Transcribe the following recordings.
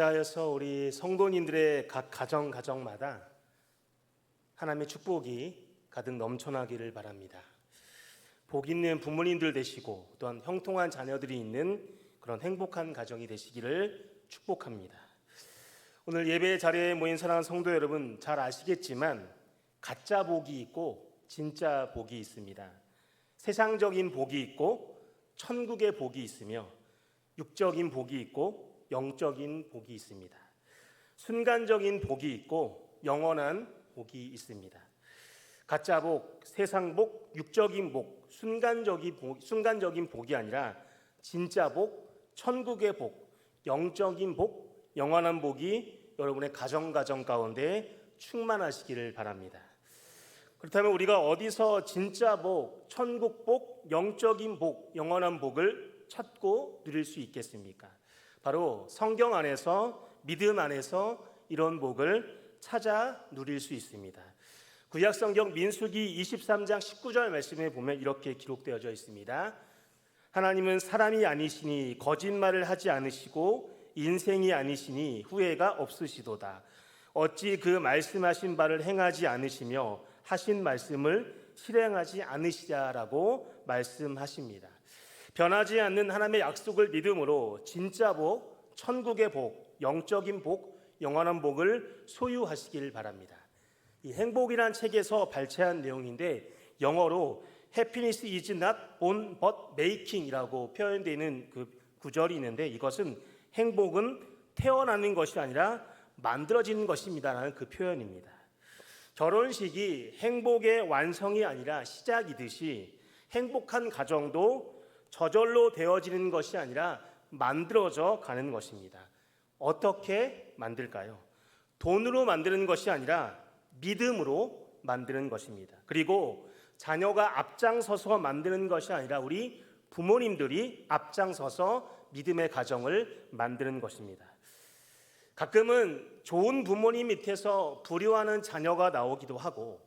하여서 우리 성도님들의 각 가정마다 하나님의 축복이 가득 넘쳐나기를 바랍니다. 복 있는 부모님들 되시고 또한 형통한 자녀들이 있는 그런 행복한 가정이 되시기를 축복합니다. 오늘 예배 자리에 모인 사랑하는 성도 여러분, 잘 아시겠지만 가짜 복이 있고 진짜 복이 있습니다. 세상적인 복이 있고 천국의 복이 있으며 육적인 복이 있고 영적인 복이 있습니다. 순간적인 복이 있고 영원한 복이 있습니다. 가짜 복, 세상 복, 육적인 복, 순간적인 복이 아니라 진짜 복, 천국의 복, 영적인 복, 영원한 복이 여러분의 가정 가운데 충만하시기를 바랍니다. 그렇다면 우리가 어디서 진짜 복, 천국 복, 영적인 복, 영원한 복을 찾고 누릴 수 있겠습니까? 바로 성경 안에서, 믿음 안에서 이런 복을 찾아 누릴 수 있습니다. 구약성경 민수기 23장 19절 말씀에 보면 이렇게 기록되어져 있습니다. 하나님은 사람이 아니시니 거짓말을 하지 않으시고 인생이 아니시니 후회가 없으시도다. 어찌 그 말씀하신 바를 행하지 않으시며 하신 말씀을 실행하지 않으시냐라고 말씀하십니다. 변하지 않는 하나님의 약속을 믿음으로 진짜 복, 천국의 복, 영적인 복, 영원한 복을 소유하시길 바랍니다. 이 행복이란 책에서 발췌한 내용인데 영어로 Happiness is not born but making이라고 표현되는 그 구절이 있는데 이것은 행복은 태어나는 것이 아니라 만들어지는 것입니다라는 그 표현입니다. 결혼식이 행복의 완성이 아니라 시작이듯이 행복한 가정도 저절로 되어지는 것이 아니라 만들어져 가는 것입니다. 어떻게 만들까요? 돈으로 만드는 것이 아니라 믿음으로 만드는 것입니다. 그리고 자녀가 앞장서서 만드는 것이 아니라 우리 부모님들이 앞장서서 믿음의 가정을 만드는 것입니다. 가끔은 좋은 부모님 밑에서 불효하는 자녀가 나오기도 하고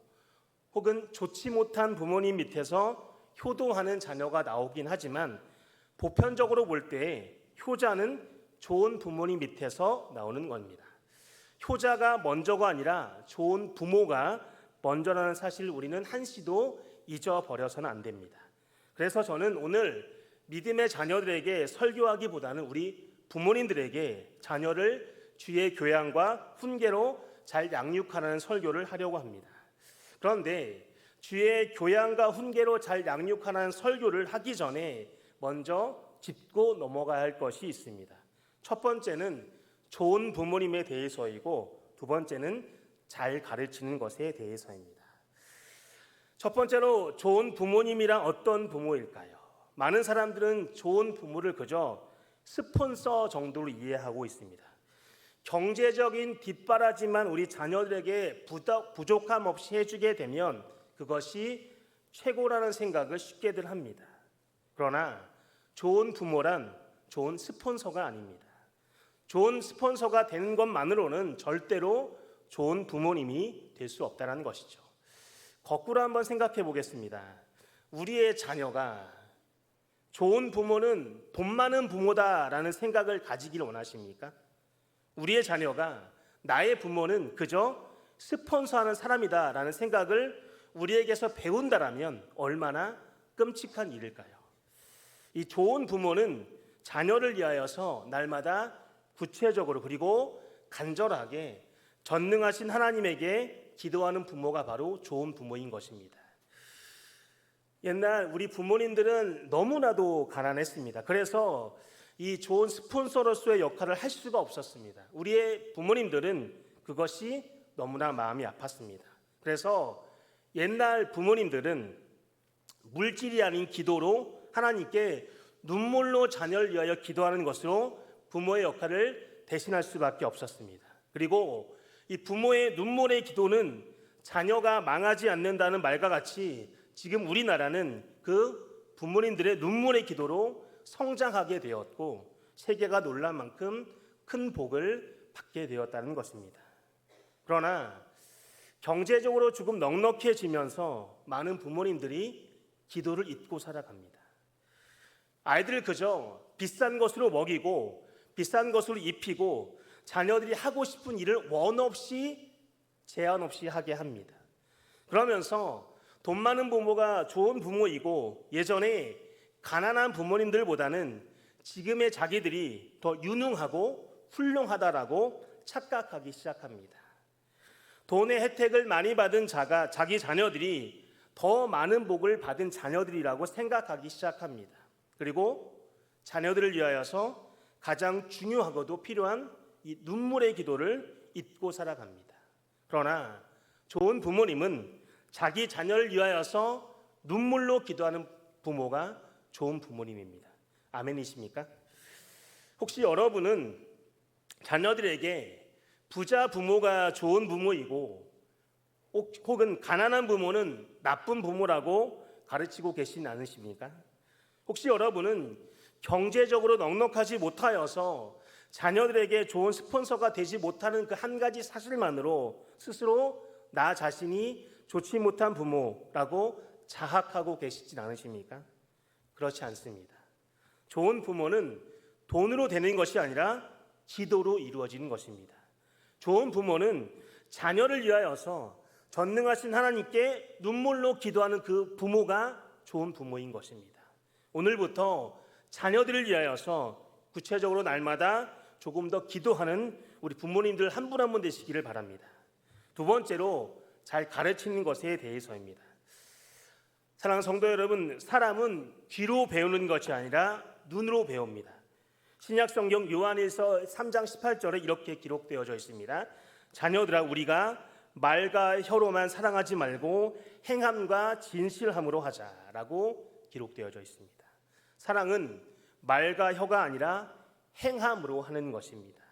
혹은 좋지 못한 부모님 밑에서 효도하는 자녀가 나오긴 하지만 보편적으로 볼 때 효자는 좋은 부모님 밑에서 나오는 겁니다. 효자가 먼저가 아니라 좋은 부모가 먼저라는 사실 우리는 한시도 잊어버려서는 안 됩니다. 그래서 저는 오늘 믿음의 자녀들에게 설교하기보다는 우리 부모님들에게 자녀를 주의 교양과 훈계로 잘 양육하라는 설교를 하려고 합니다. 그런데 주의 교양과 훈계로 잘 양육하라는 설교를 하기 전에 먼저 짚고 넘어가야 할 것이 있습니다. 첫 번째는 좋은 부모님에 대해서이고 두 번째는 잘 가르치는 것에 대해서입니다. 첫 번째로 좋은 부모님이란 어떤 부모일까요? 많은 사람들은 좋은 부모를 그저 스폰서 정도로 이해하고 있습니다. 경제적인 뒷바라지만 우리 자녀들에게 부족함 없이 해주게 되면 그것이 최고라는 생각을 쉽게들 합니다. 그러나 좋은 부모란 좋은 스폰서가 아닙니다. 좋은 스폰서가 되는 것만으로는 절대로 좋은 부모님이 될 수 없다는 것이죠. 거꾸로 한번 생각해 보겠습니다. 우리의 자녀가 좋은 부모는 돈 많은 부모다라는 생각을 가지기를 원하십니까? 우리의 자녀가 나의 부모는 그저 스폰서하는 사람이다라는 생각을 우리에게서 배운다라면 얼마나 끔찍한 일일까요? 이 좋은 부모는 자녀를 위하여서 날마다 구체적으로 그리고 간절하게 전능하신 하나님에게 기도하는 부모가 바로 좋은 부모인 것입니다. 옛날 우리 부모님들은 너무나도 가난했습니다. 그래서 이 좋은 스폰서로서의 역할을 할 수가 없었습니다. 우리의 부모님들은 그것이 너무나 마음이 아팠습니다. 그래서 옛날 부모님들은 물질이 아닌 기도로 하나님께 눈물로 자녀를 위하여 기도하는 것으로 부모의 역할을 대신할 수밖에 없었습니다. 그리고 이 부모의 눈물의 기도는 자녀가 망하지 않는다는 말과 같이 지금 우리나라는 그 부모님들의 눈물의 기도로 성장하게 되었고 세계가 놀랄 만큼 큰 복을 받게 되었다는 것입니다. 그러나 경제적으로 조금 넉넉해지면서 많은 부모님들이 기도를 잊고 살아갑니다. 아이들을 그저 비싼 것으로 먹이고 비싼 것으로 입히고 자녀들이 하고 싶은 일을 원 없이 제한 없이 하게 합니다. 그러면서 돈 많은 부모가 좋은 부모이고 예전에 가난한 부모님들보다는 지금의 자기들이 더 유능하고 훌륭하다라고 착각하기 시작합니다. 돈의 혜택을 많이 받은 자기 자녀들이 더 많은 복을 받은 자녀들이라고 생각하기 시작합니다. 그리고 자녀들을 위하여서 가장 중요하고도 필요한 이 눈물의 기도를 잊고 살아갑니다. 그러나 좋은 부모님은 자기 자녀를 위하여서 눈물로 기도하는 부모가 좋은 부모님입니다. 아멘이십니까? 혹시 여러분은 자녀들에게 부자 부모가 좋은 부모이고 혹은 가난한 부모는 나쁜 부모라고 가르치고 계시지 않으십니까? 혹시 여러분은 경제적으로 넉넉하지 못하여서 자녀들에게 좋은 스폰서가 되지 못하는 그 한 가지 사실만으로 스스로 나 자신이 좋지 못한 부모라고 자학하고 계시진 않으십니까? 그렇지 않습니다. 좋은 부모는 돈으로 되는 것이 아니라 기도로 이루어지는 것입니다. 좋은 부모는 자녀를 위하여서 전능하신 하나님께 눈물로 기도하는 그 부모가 좋은 부모인 것입니다. 오늘부터 자녀들을 위하여서 구체적으로 날마다 조금 더 기도하는 우리 부모님들 한 분 한 분 되시기를 바랍니다. 두 번째로 잘 가르치는 것에 대해서입니다. 사랑하는 성도 여러분, 사람은 귀로 배우는 것이 아니라 눈으로 배웁니다. 신약 성경 요한일서 3장 18절에 이렇게 기록되어져 있습니다. 자녀들아, 우리가 말과 혀로만 사랑하지 말고 행함과 진실함으로 하자라고 기록되어져 있습니다. 사랑은 말과 혀가 아니라 행함으로 하는 것입니다.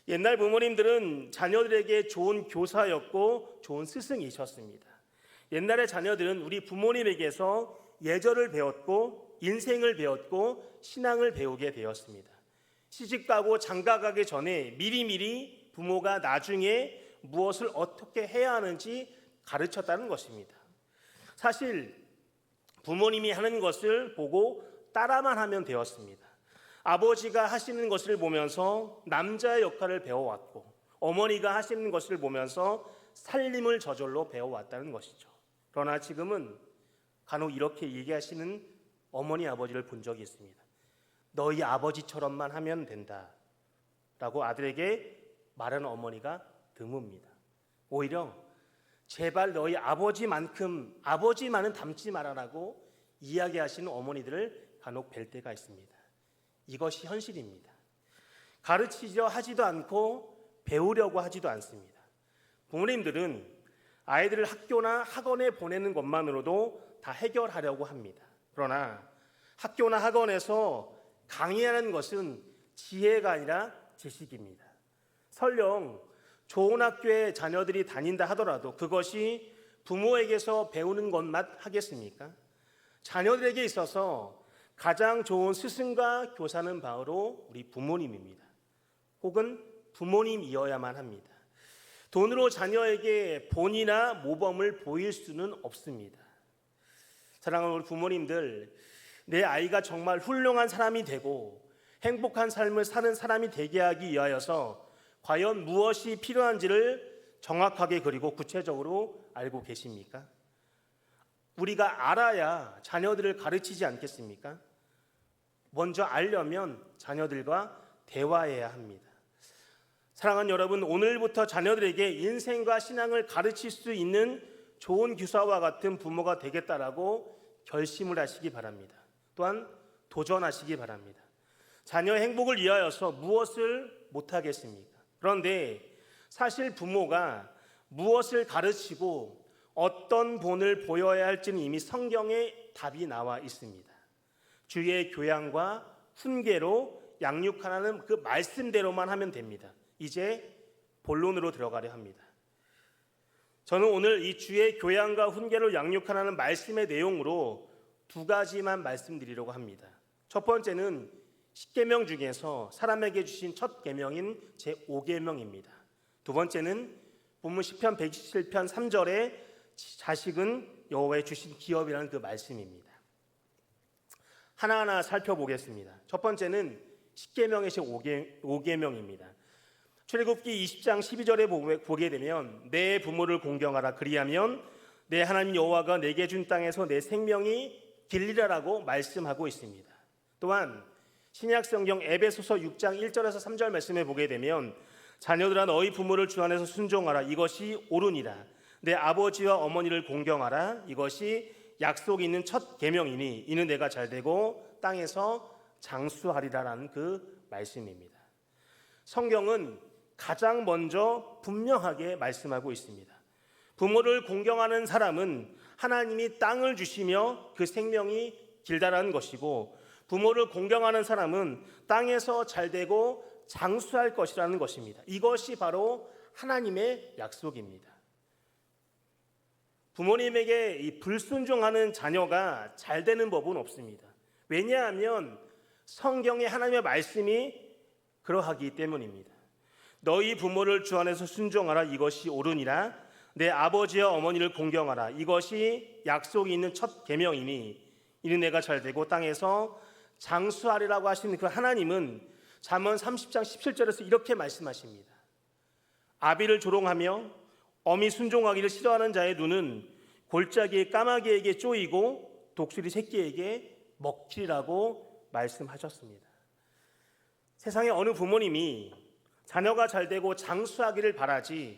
옛날 부모님들은 자녀들에게 좋은 교사였고 좋은 스승이셨습니다. 옛날의 자녀들은 우리 부모님에게서 예절을 배웠고 인생을 배웠고 신앙을 배우게 되었습니다. 시집가고 장가가기 전에 미리미리 부모가 나중에 무엇을 어떻게 해야 하는지 가르쳤다는 것입니다. 사실 부모님이 하는 것을 보고 따라만 하면 되었습니다. 아버지가 하시는 것을 보면서 남자의 역할을 배워왔고 어머니가 하시는 것을 보면서 살림을 저절로 배워왔다는 것이죠. 그러나 지금은 간혹 이렇게 얘기하시는 어머니 아버지를 본 적이 있습니다. 너희 아버지처럼만 하면 된다 라고 아들에게 말하는 어머니가 드뭅니다. 오히려 제발 너희 아버지만은 닮지 말아라고 이야기하시는 어머니들을 간혹 뵐 때가 있습니다. 이것이 현실입니다. 가르치려 하지도 않고 배우려고 하지도 않습니다. 부모님들은 아이들을 학교나 학원에 보내는 것만으로도 다 해결하려고 합니다. 그러나 학교나 학원에서 강의하는 것은 지혜가 아니라 지식입니다. 설령 좋은 학교에 자녀들이 다닌다 하더라도 그것이 부모에게서 배우는 것만 하겠습니까? 자녀들에게 있어서 가장 좋은 스승과 교사는 바로 우리 부모님입니다. 혹은 부모님이어야만 합니다. 돈으로 자녀에게 본이나 모범을 보일 수는 없습니다. 사랑하는 우리 부모님들, 내 아이가 정말 훌륭한 사람이 되고 행복한 삶을 사는 사람이 되게 하기 위하여서 과연 무엇이 필요한지를 정확하게 그리고 구체적으로 알고 계십니까? 우리가 알아야 자녀들을 가르치지 않겠습니까? 먼저 알려면 자녀들과 대화해야 합니다. 사랑하는 여러분, 오늘부터 자녀들에게 인생과 신앙을 가르칠 수 있는 좋은 교사와 같은 부모가 되겠다라고 결심을 하시기 바랍니다. 또한 도전하시기 바랍니다. 자녀의 행복을 위하여서 무엇을 못하겠습니까? 그런데 사실 부모가 무엇을 가르치고 어떤 본을 보여야 할지는 이미 성경에 답이 나와 있습니다. 주의 교양과 훈계로 양육하라는 그 말씀대로만 하면 됩니다. 이제 본론으로 들어가려 합니다. 저는 오늘 이 주의 교양과 훈계로 양육하라는 말씀의 내용으로 두 가지만 말씀드리려고 합니다. 첫 번째는 10계명 중에서 사람에게 주신 첫 계명인 제5계명입니다. 두 번째는 본문 시편 127편 3절에 자식은 여호와의 주신 기업이라는 그 말씀입니다. 하나하나 살펴보겠습니다. 첫 번째는 10계명의 제5계명입니다. 출애굽기 20장 12절에 보게 되면 내 부모를 공경하라 그리하면 내 하나님 여호와가 내게 준 땅에서 내 생명이 길리라라고 말씀하고 있습니다. 또한 신약 성경 에베소서 6장 1절에서 3절 말씀에 보게 되면 자녀들아 너희 부모를 주 안에서 순종하라 이것이 옳으니라. 내 아버지와 어머니를 공경하라 이것이 약속 있는 첫 계명이니 이는 내가 잘되고 땅에서 장수하리라라는 그 말씀입니다. 성경은 가장 먼저 분명하게 말씀하고 있습니다. 부모를 공경하는 사람은 하나님이 땅을 주시며 그 생명이 길다라는 것이고 부모를 공경하는 사람은 땅에서 잘되고 장수할 것이라는 것입니다. 이것이 바로 하나님의 약속입니다. 부모님에게 이 불순종하는 자녀가 잘 되는 법은 없습니다. 왜냐하면 성경의 하나님의 말씀이 그러하기 때문입니다. 너희 부모를 주 안에서 순종하라 이것이 옳으니라. 내 아버지와 어머니를 공경하라 이것이 약속이 있는 첫 계명이니 이는 내가 잘되고 땅에서 장수하리라고 하시는 그 하나님은 잠언 30장 17절에서 이렇게 말씀하십니다. 아비를 조롱하며 어미 순종하기를 싫어하는 자의 눈은 골짜기의 까마귀에게 쪼이고 독수리 새끼에게 먹히리라고 말씀하셨습니다. 세상에 어느 부모님이 자녀가 잘되고 장수하기를 바라지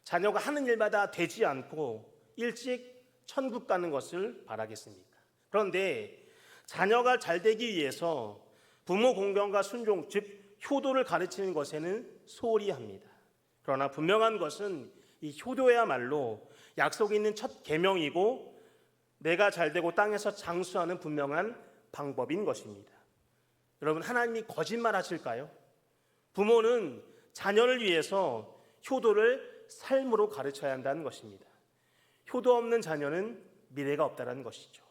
자녀가 하는 일마다 되지 않고 일찍 천국 가는 것을 바라겠습니까? 그런데 자녀가 잘되기 위해서 부모 공경과 순종, 즉 효도를 가르치는 것에는 소홀히 합니다. 그러나 분명한 것은 이 효도야말로 약속이 있는 첫 계명이고 내가 잘되고 땅에서 장수하는 분명한 방법인 것입니다. 여러분, 하나님이 거짓말하실까요? 부모는 자녀를 위해서 효도를 삶으로 가르쳐야 한다는 것입니다. 효도 없는 자녀는 미래가 없다는 것이죠.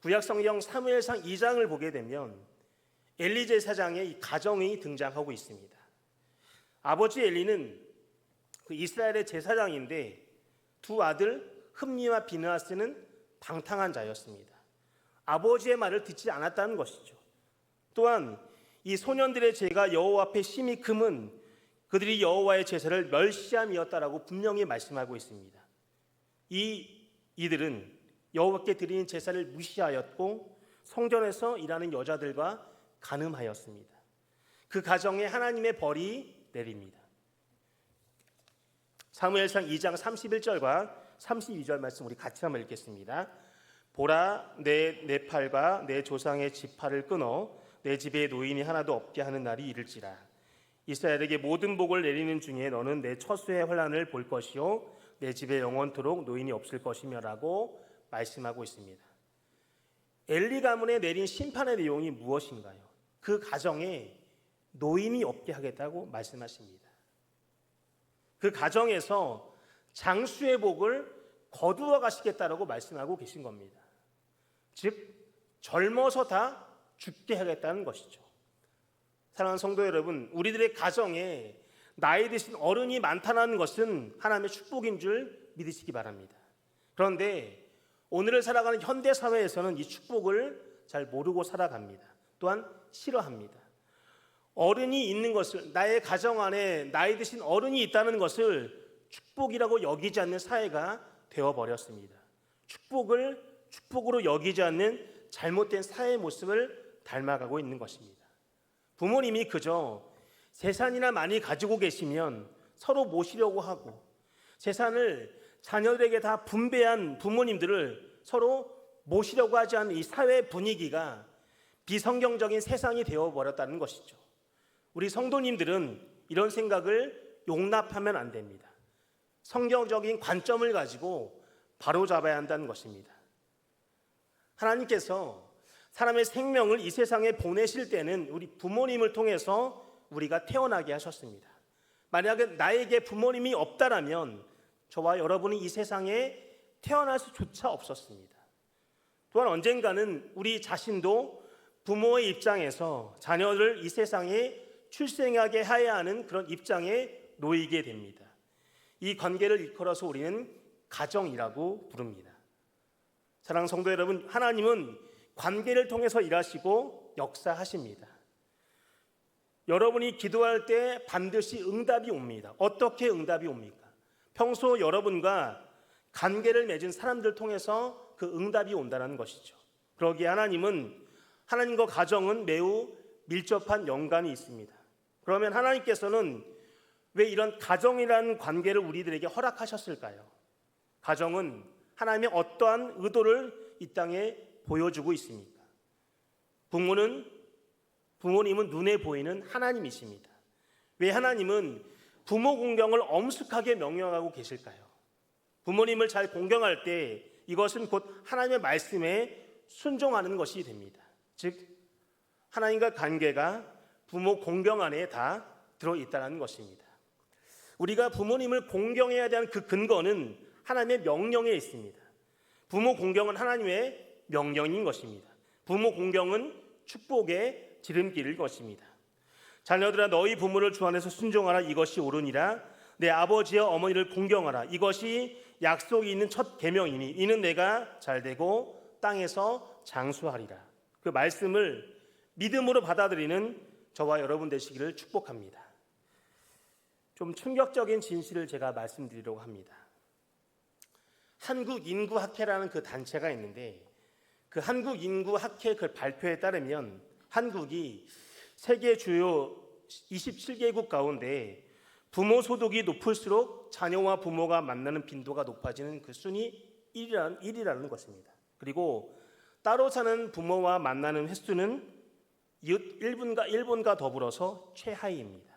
구약성경 사무엘상 2장을 보게 되면 엘리 제사장의 이 가정이 등장하고 있습니다. 아버지 엘리는 그 이스라엘의 제사장인데 두 아들 흠니와 비느하스는 방탕한 자였습니다. 아버지의 말을 듣지 않았다는 것이죠. 또한 이 소년들의 죄가 여호와 앞에 심히 금은 그들이 여호와의 제사를 멸시함이었다라고 분명히 말씀하고 있습니다. 이들은 여호와께 드리는 제사를 무시하였고 성전에서 일하는 여자들과 간음하였습니다. 그 가정에 하나님의 벌이 내립니다. 사무엘상 2장 31절과 32절 말씀 우리 같이 한번 읽겠습니다. 보라, 내 팔과 내 조상의 지팔을 끊어 내 집에 노인이 하나도 없게 하는 날이 이를지라. 이스라엘에게 모든 복을 내리는 중에 너는 내 처수의 환난을 볼 것이요 내 집에 영원토록 노인이 없을 것이며라고 말씀하고 있습니다. 엘리 가문에 내린 심판의 내용이 무엇인가요? 그 가정에 노인이 없게 하겠다고 말씀하십니다. 그 가정에서 장수의 복을 거두어 가시겠다라고 말씀하고 계신 겁니다. 즉 젊어서 다 죽게 하겠다는 것이죠. 사랑하는 성도 여러분, 우리들의 가정에 나이 드신 어른이 많다는 것은 하나님의 축복인 줄 믿으시기 바랍니다. 그런데 오늘을 살아가는 현대 사회에서는 이 축복을 잘 모르고 살아갑니다. 또한 싫어합니다. 어른이 있는 것을, 나의 가정 안에 나이 드신 어른이 있다는 것을 축복이라고 여기지 않는 사회가 되어버렸습니다. 축복을 축복으로 여기지 않는 잘못된 사회의 모습을 닮아가고 있는 것입니다. 부모님이 그저 재산이나 많이 가지고 계시면 서로 모시려고 하고 재산을 자녀들에게 다 분배한 부모님들을 서로 모시려고 하지 않는 이 사회 분위기가 비성경적인 세상이 되어버렸다는 것이죠. 우리 성도님들은 이런 생각을 용납하면 안 됩니다. 성경적인 관점을 가지고 바로잡아야 한다는 것입니다. 하나님께서 사람의 생명을 이 세상에 보내실 때는 우리 부모님을 통해서 우리가 태어나게 하셨습니다. 만약에 나에게 부모님이 없다라면 저와 여러분이 이 세상에 태어날 수조차 없었습니다. 또한 언젠가는 우리 자신도 부모의 입장에서 자녀를 이 세상에 출생하게 해야 하는 그런 입장에 놓이게 됩니다. 이 관계를 일컬어서 우리는 가정이라고 부릅니다. 사랑하는 성도 여러분, 하나님은 관계를 통해서 일하시고 역사하십니다. 여러분이 기도할 때 반드시 응답이 옵니다. 어떻게 응답이 옵니까? 평소 여러분과 관계를 맺은 사람들 통해서 그 응답이 온다는 것이죠. 그러기에 하나님과 가정은 매우 밀접한 연관이 있습니다. 그러면 하나님께서는 왜 이런 가정이라는 관계를 우리들에게 허락하셨을까요? 가정은 하나님의 어떠한 의도를 이 땅에 보여주고 있습니까? 부모님은 눈에 보이는 하나님이십니다. 왜 하나님은 부모 공경을 엄숙하게 명령하고 계실까요? 부모님을 잘 공경할 때 이것은 곧 하나님의 말씀에 순종하는 것이 됩니다. 즉 하나님과 관계가 부모 공경 안에 다 들어있다는 것입니다. 우리가 부모님을 공경해야 되는 그 근거는 하나님의 명령에 있습니다. 부모 공경은 하나님의 명령인 것입니다. 부모 공경은 축복의 지름길일 것입니다. 자녀들아 너희 부모를 주 안에서 순종하라 이것이 옳으니라. 내 아버지와 어머니를 공경하라 이것이 약속이 있는 첫 계명이니 이는 내가 잘되고 땅에서 장수하리라. 그 말씀을 믿음으로 받아들이는 저와 여러분 되시기를 축복합니다. 좀 충격적인 진실을 제가 말씀드리려고 합니다. 한국인구학회라는 그 단체가 있는데 그 한국인구학회 그 발표에 따르면 한국이 세계 주요 27개국 가운데 부모 소득이 높을수록 자녀와 부모가 만나는 빈도가 높아지는 그 순위 1위라는 것입니다. 그리고 따로 사는 부모와 만나는 횟수는 일본과 더불어서 최하위입니다.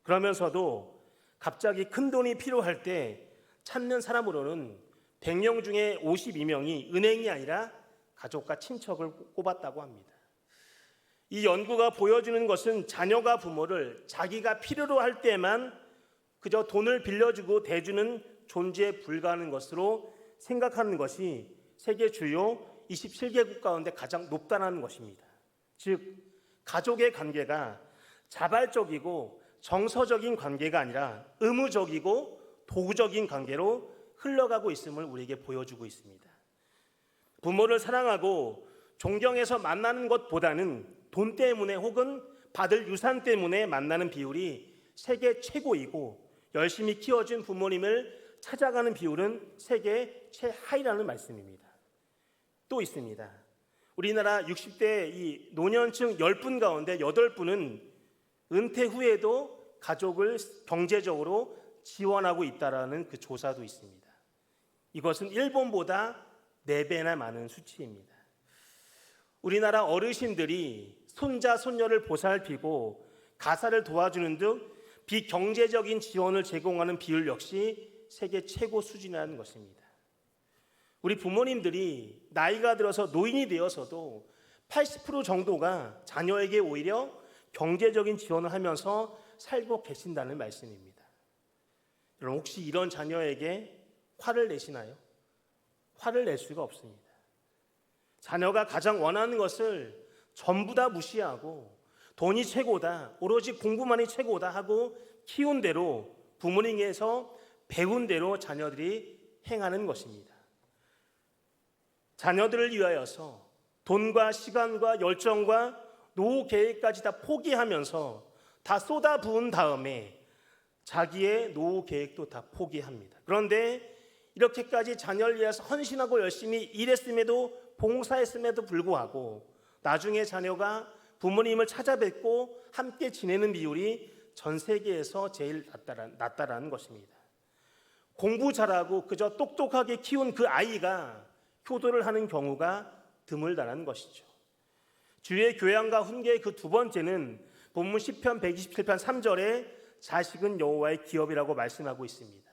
그러면서도 갑자기 큰 돈이 필요할 때 찾는 사람으로는 100명 중에 52명이 은행이 아니라 가족과 친척을 꼽았다고 합니다. 이 연구가 보여주는 것은 자녀가 부모를 자기가 필요로 할 때만 그저 돈을 빌려주고 대주는 존재에 불과한 것으로 생각하는 것이 세계 주요 27개국 가운데 가장 높다는 것입니다. 즉 가족의 관계가 자발적이고 정서적인 관계가 아니라 의무적이고 도구적인 관계로 흘러가고 있음을 우리에게 보여주고 있습니다. 부모를 사랑하고 존경해서 만나는 것보다는 돈 때문에 혹은 받을 유산 때문에 만나는 비율이 세계 최고이고 열심히 키워준 부모님을 찾아가는 비율은 세계 최하위라는 말씀입니다. 또 있습니다. 우리나라 60대 이 노년층 10분 가운데 8분은 은퇴 후에도 가족을 경제적으로 지원하고 있다는 그 조사도 있습니다. 이것은 일본보다 4배나 많은 수치입니다. 우리나라 어르신들이 손자, 손녀를 보살피고 가사를 도와주는 등 비경제적인 지원을 제공하는 비율 역시 세계 최고 수준이라는 것입니다. 우리 부모님들이 나이가 들어서 노인이 되어서도 80% 정도가 자녀에게 오히려 경제적인 지원을 하면서 살고 계신다는 말씀입니다. 여러분 혹시 이런 자녀에게 화를 내시나요? 화를 낼 수가 없습니다. 자녀가 가장 원하는 것을 전부 다 무시하고 돈이 최고다, 오로지 공부만이 최고다 하고 키운 대로 부모님에서 배운 대로 자녀들이 행하는 것입니다. 자녀들을 위하여서 돈과 시간과 열정과 노후 계획까지 다 포기하면서 다 쏟아부은 다음에 자기의 노후 계획도 다 포기합니다. 그런데 이렇게까지 자녀를 위해서 헌신하고 열심히 일했음에도 봉사했음에도 불구하고 나중에 자녀가 부모님을 찾아뵙고 함께 지내는 비율이 전 세계에서 제일 낮다라는 것입니다. 공부 잘하고 그저 똑똑하게 키운 그 아이가 효도를 하는 경우가 드물다는 것이죠. 주의 교양과 훈계의 그 두 번째는 본문 10편 127편 3절에 자식은 여호와의 기업이라고 말씀하고 있습니다.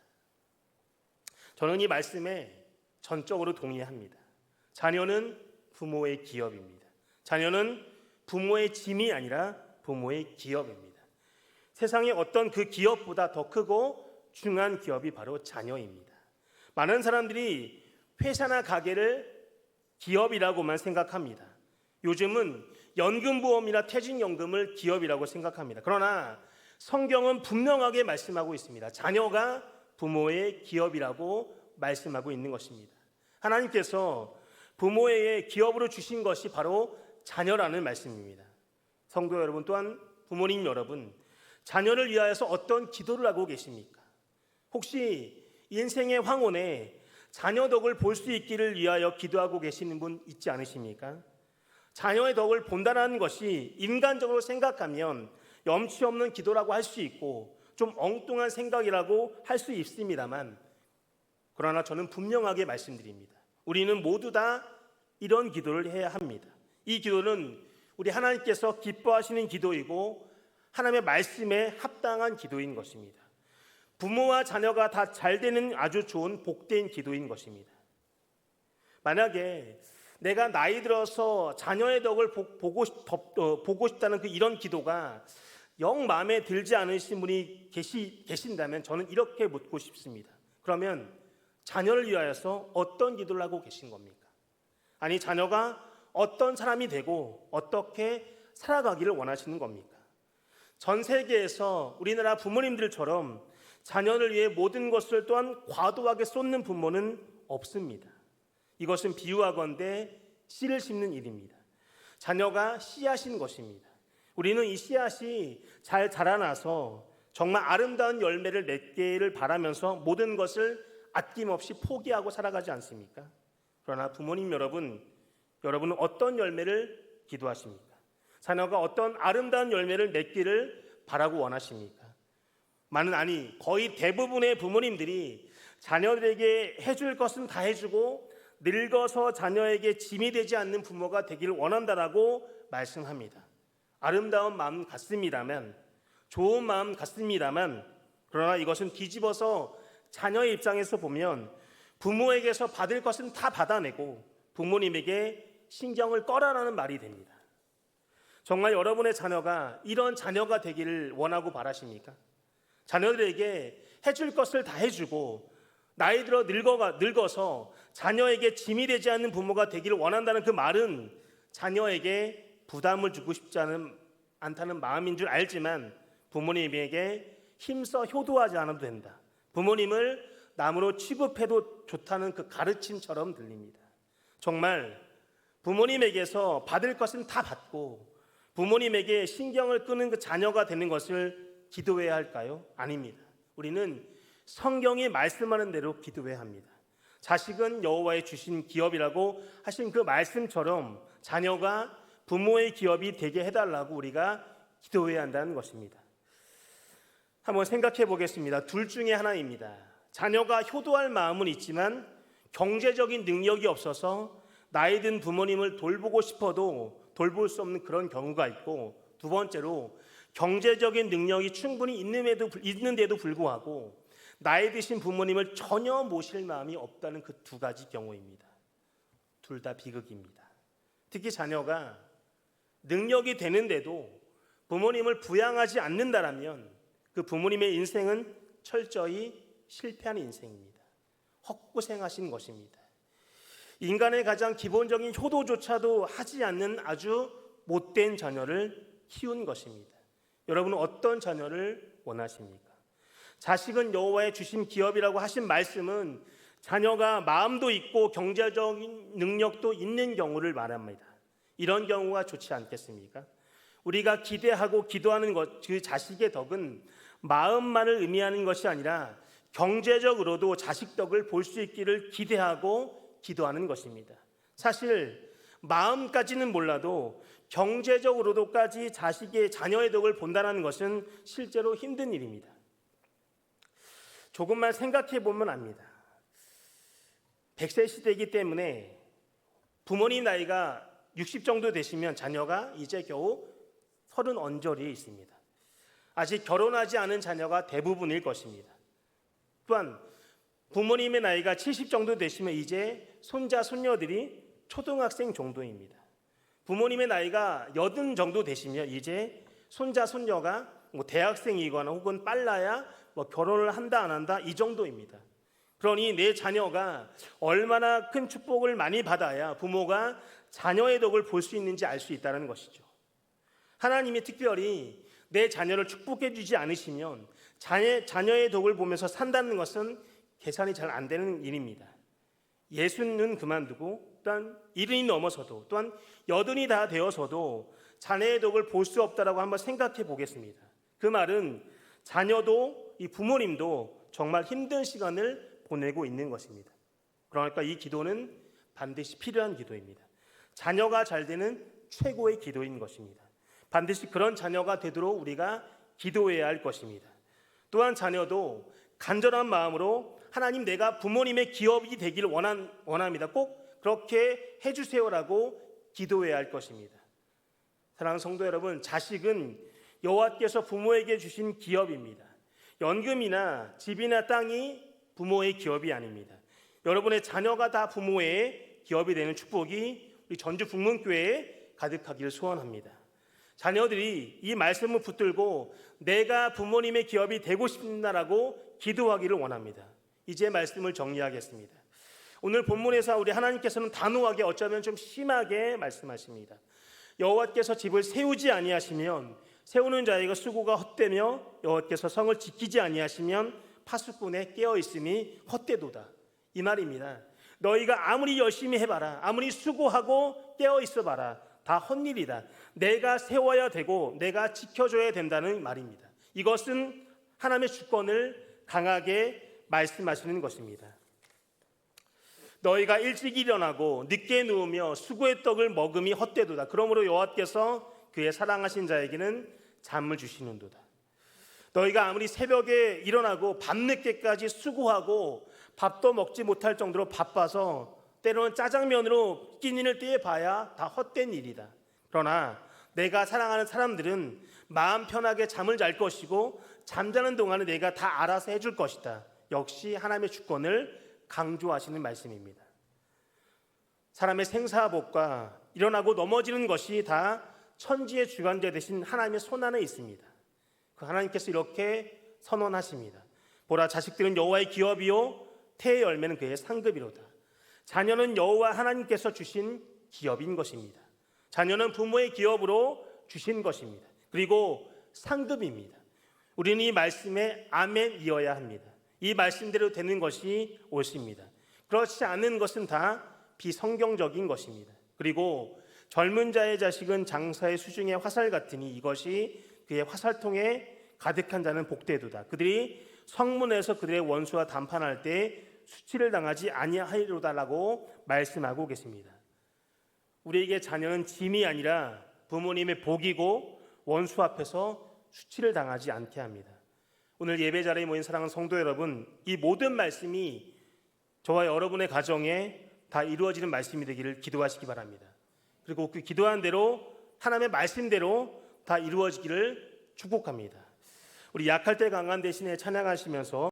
저는 이 말씀에 전적으로 동의합니다. 자녀는 부모의 기업입니다. 자녀는 부모의 짐이 아니라 부모의 기업입니다. 세상에 어떤 그 기업보다 더 크고 중요한 기업이 바로 자녀입니다. 많은 사람들이 회사나 가게를 기업이라고만 생각합니다. 요즘은 연금보험이나 퇴직연금을 기업이라고 생각합니다. 그러나 성경은 분명하게 말씀하고 있습니다. 자녀가 부모의 기업이라고 말씀하고 있는 것입니다. 하나님께서 부모에게 기업으로 주신 것이 바로 자녀라는 말씀입니다. 성도 여러분 또한 부모님 여러분, 자녀를 위하여서 어떤 기도를 하고 계십니까? 혹시 인생의 황혼에 자녀 덕을 볼 수 있기를 위하여 기도하고 계시는 분 있지 않으십니까? 자녀의 덕을 본다는 것이 인간적으로 생각하면 염치 없는 기도라고 할 수 있고 좀 엉뚱한 생각이라고 할 수 있습니다만, 그러나 저는 분명하게 말씀드립니다. 우리는 모두 다 이런 기도를 해야 합니다. 이 기도는 우리 하나님께서 기뻐하시는 기도이고 하나님의 말씀에 합당한 기도인 것입니다. 부모와 자녀가 다 잘 되는 아주 좋은 복된 기도인 것입니다. 만약에 내가 나이 들어서 자녀의 덕을 보고 싶다는 이런 기도가 영 마음에 들지 않으신 분이 계신다면 저는 이렇게 묻고 싶습니다. 그러면 자녀를 위하여서 어떤 기도를 하고 계신 겁니까? 아니, 자녀가 어떤 사람이 되고 어떻게 살아가기를 원하시는 겁니까? 전 세계에서 우리나라 부모님들처럼 자녀를 위해 모든 것을 또한 과도하게 쏟는 부모는 없습니다. 이것은 비유하건대 씨를 심는 일입니다. 자녀가 씨앗인 것입니다. 우리는 이 씨앗이 잘 자라나서 정말 아름다운 열매를 맺기를 바라면서 모든 것을 아낌없이 포기하고 살아가지 않습니까? 그러나 부모님 여러분은 어떤 열매를 기도하십니까? 자녀가 어떤 아름다운 열매를 맺기를 바라고 원하십니까? 거의 대부분의 부모님들이 자녀들에게 해줄 것은 다 해주고 늙어서 자녀에게 짐이 되지 않는 부모가 되기를 원한다라고 말씀합니다. 아름다운 마음 같습니다만, 좋은 마음 같습니다만, 그러나 이것은 뒤집어서 자녀의 입장에서 보면 부모에게서 받을 것은 다 받아내고 부모님에게 신경을 꺼라라는 말이 됩니다. 정말 여러분의 자녀가 이런 자녀가 되기를 원하고 바라십니까? 자녀들에게 해줄 것을 다 해주고 나이 들어 늙어서 자녀에게 짐이 되지 않는 부모가 되기를 원한다는 그 말은 자녀에게 부담을 주고 싶지 않다는 마음인 줄 알지만 부모님에게 힘써 효도하지 않아도 된다. 부모님을 남으로 취급해도 좋다는 그 가르침처럼 들립니다. 정말 부모님에게서 받을 것은 다 받고 부모님에게 신경을 끄는 그 자녀가 되는 것을 기도해야 할까요? 아닙니다. 우리는 성경이 말씀하는 대로 기도해야 합니다. 자식은 여호와의 주신 기업이라고 하신 그 말씀처럼 자녀가 부모의 기업이 되게 해달라고 우리가 기도해야 한다는 것입니다. 한번 생각해 보겠습니다. 둘 중에 하나입니다. 자녀가 효도할 마음은 있지만 경제적인 능력이 없어서 나이 든 부모님을 돌보고 싶어도 돌볼 수 없는 그런 경우가 있고, 두 번째로 경제적인 능력이 충분히 있는데도 불구하고 나이 드신 부모님을 전혀 모실 마음이 없다는 그 두 가지 경우입니다. 둘 다 비극입니다. 특히 자녀가 능력이 되는데도 부모님을 부양하지 않는다라면 그 부모님의 인생은 철저히 실패한 인생입니다. 헛고생하신 것입니다. 인간의 가장 기본적인 효도조차도 하지 않는 아주 못된 자녀를 키운 것입니다. 여러분은 어떤 자녀를 원하십니까? 자식은 여호와의 주신 기업이라고 하신 말씀은 자녀가 마음도 있고 경제적인 능력도 있는 경우를 말합니다. 이런 경우가 좋지 않겠습니까? 우리가 기대하고 기도하는 것, 그 자식의 덕은 마음만을 의미하는 것이 아니라 경제적으로도 자식 덕을 볼 수 있기를 기대하고 기도하는 것입니다. 사실 마음까지는 몰라도 경제적으로도까지 자녀의 덕을 본다는 것은 실제로 힘든 일입니다. 조금만 생각해 보면 압니다. 100세 시대이기 때문에 부모님 나이가 60 정도 되시면 자녀가 이제 겨우 30 언저리에 있습니다. 아직 결혼하지 않은 자녀가 대부분일 것입니다. 또한 부모님의 나이가 70 정도 되시면 이제 손자, 손녀들이 초등학생 정도입니다. 부모님의 나이가 80 정도 되시면 이제 손자, 손녀가 대학생이거나 혹은 빨라야 결혼을 한다 안 한다 이 정도입니다. 그러니 내 자녀가 얼마나 큰 축복을 많이 받아야 부모가 자녀의 덕을 볼 수 있는지 알 수 있다는 것이죠. 하나님이 특별히 내 자녀를 축복해 주지 않으시면 자녀의 덕을 보면서 산다는 것은 계산이 잘 안 되는 일입니다. 60은 그만두고 또한 70이 넘어서도 또한 80이 다 되어서도 자녀의 덕을 볼 수 없다라고 한번 생각해 보겠습니다. 그 말은 자녀도 이 부모님도 정말 힘든 시간을 보내고 있는 것입니다. 그러니까 이 기도는 반드시 필요한 기도입니다. 자녀가 잘 되는 최고의 기도인 것입니다. 반드시 그런 자녀가 되도록 우리가 기도해야 할 것입니다. 또한 자녀도 간절한 마음으로 하나님, 내가 부모님의 기업이 되기를 원합니다. 꼭 그렇게 해주세요라고 기도해야 할 것입니다. 사랑하는 성도 여러분, 자식은 여호와께서 부모에게 주신 기업입니다. 연금이나 집이나 땅이 부모의 기업이 아닙니다. 여러분의 자녀가 다 부모의 기업이 되는 축복이 우리 전주 북문교회에 가득하기를 소원합니다. 자녀들이 이 말씀을 붙들고 내가 부모님의 기업이 되고 싶다라고 기도하기를 원합니다. 이제 말씀을 정리하겠습니다. 오늘 본문에서 우리 하나님께서는 단호하게, 어쩌면 좀 심하게 말씀하십니다. 여호와께서 집을 세우지 아니하시면 세우는 자에게 수고가 헛되며 여호와께서 성을 지키지 아니하시면 파수꾼의 깨어있음이 헛되도다. 이 말입니다. 너희가 아무리 열심히 해봐라, 아무리 수고하고 깨어있어봐라, 다 헛일이다. 내가 세워야 되고 내가 지켜줘야 된다는 말입니다. 이것은 하나님의 주권을 강하게 말씀하시는 것입니다. 너희가 일찍 일어나고 늦게 누우며 수고의 떡을 먹음이 헛되도다. 그러므로 여호와께서 그의 사랑하신 자에게는 잠을 주시는도다. 너희가 아무리 새벽에 일어나고 밤늦게까지 수고하고 밥도 먹지 못할 정도로 바빠서 때로는 짜장면으로 끼니를 떼봐야 다 헛된 일이다. 그러나 내가 사랑하는 사람들은 마음 편하게 잠을 잘 것이고 잠자는 동안에 내가 다 알아서 해줄 것이다. 역시 하나님의 주권을 강조하시는 말씀입니다. 사람의 생사복과 일어나고 넘어지는 것이 다 천지의 주관자 되신 하나님의 손 안에 있습니다. 그 하나님께서 이렇게 선언하십니다. 보라, 자식들은 여호와의 기업이요 태의 열매는 그의 상급이로다. 자녀는 여호와 하나님께서 주신 기업인 것입니다. 자녀는 부모의 기업으로 주신 것입니다. 그리고 상급입니다. 우리는 이 말씀에 아멘이어야 합니다. 이 말씀대로 되는 것이 옳습니다. 그렇지 않은 것은 다 비성경적인 것입니다. 그리고 젊은 자의 자식은 장사의 수중의 화살 같으니 이것이 그의 화살통에 가득한 자는 복되도다. 그들이 성문에서 그들의 원수와 담판할 때 수치를 당하지 아니하리로다라고 말씀하고 계십니다. 우리에게 자녀는 짐이 아니라 부모님의 복이고 원수 앞에서 수치를 당하지 않게 합니다. 오늘 예배 자리에 모인 사랑하는 성도 여러분, 이 모든 말씀이 저와 여러분의 가정에 다 이루어지는 말씀이 되기를 기도하시기 바랍니다. 그리고 그 기도한 대로 하나님의 말씀대로 다 이루어지기를 축복합니다. 우리 약할 때 강한 대신에 찬양하시면서